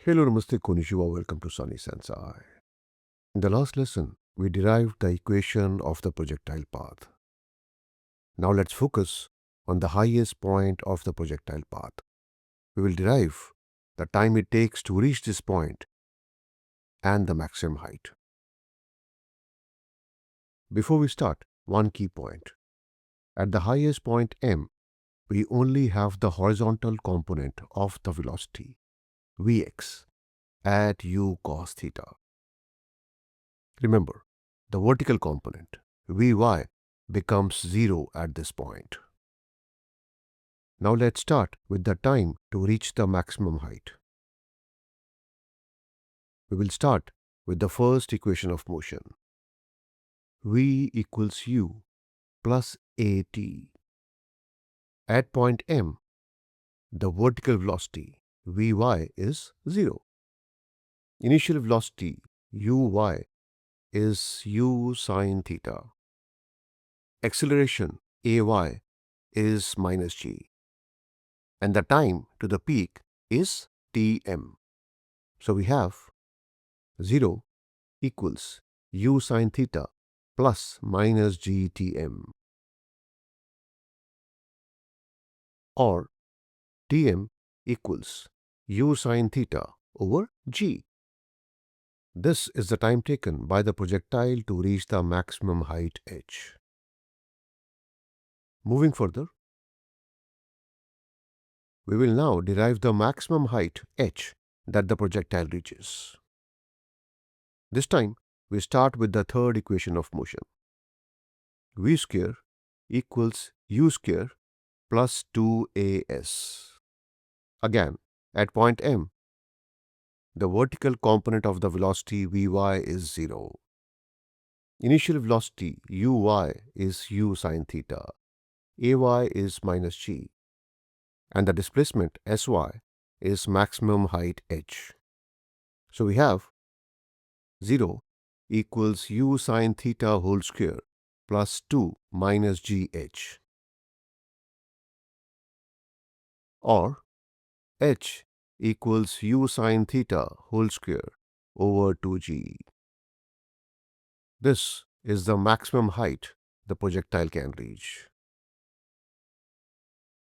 Hello, Namaste, Konnichiwa, welcome to Sunny Sensei. In the last lesson, we derived the equation of the projectile path. Now let's focus on the highest point of the projectile path. We will derive the time it takes to reach this point and the maximum height. Before we start, one key point. At the highest point m, we only have the horizontal component of the velocity, Vx, at u cos theta. Remember, the vertical component, Vy, becomes 0 at this point. Now let's start with the time to reach the maximum height. We will start with the first equation of motion. V equals u plus at. At point m, the vertical velocity, Vy, is 0. Initial velocity, uy, is u sine theta. Acceleration, ay, is minus g. And the time to the peak is Tm. So we have 0 equals u sine theta plus minus g Tm, or Tm equals u sine theta over g. This is the time taken by the projectile to reach the maximum height h. Moving further, we will now derive the maximum height h that the projectile reaches. This time, we start with the third equation of motion. V square equals u square plus 2as. Again, at point m, the vertical component of the velocity Vy is 0. Initial velocity uy is u sine theta, ay is minus g, and the displacement sy is maximum height h. So we have 0 equals u sine theta whole square plus 2 minus gh, or h equals u sine theta whole square over 2g. This is the maximum height the projectile can reach.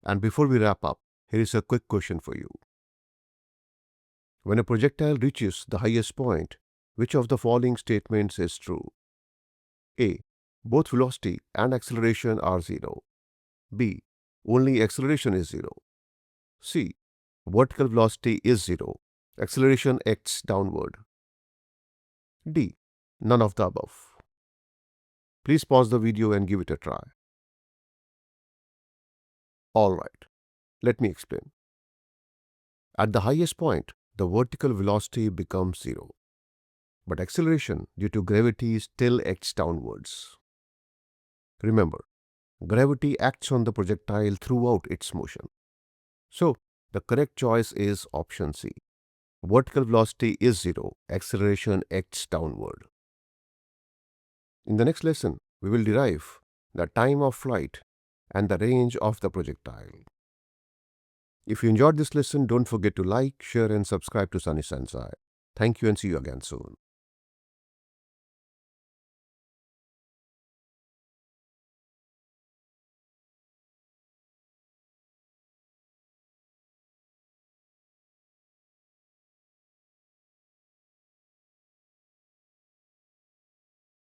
And before we wrap up, here is a quick question for you. When a projectile reaches the highest point, which of the following statements is true? A. Both velocity and acceleration are 0. B. Only acceleration is 0. C. Vertical velocity is 0. Acceleration acts downward. D. None of the above. Please pause the video and give it a try. Alright, let me explain. At the highest point, the vertical velocity becomes 0. But acceleration due to gravity still acts downwards. Remember, gravity acts on the projectile throughout its motion. So, the correct choice is option C. Vertical velocity is 0, acceleration acts downward. In the next lesson, we will derive the time of flight and the range of the projectile. If you enjoyed this lesson, don't forget to like, share and subscribe to Sunny Sensei. Thank you and see you again soon.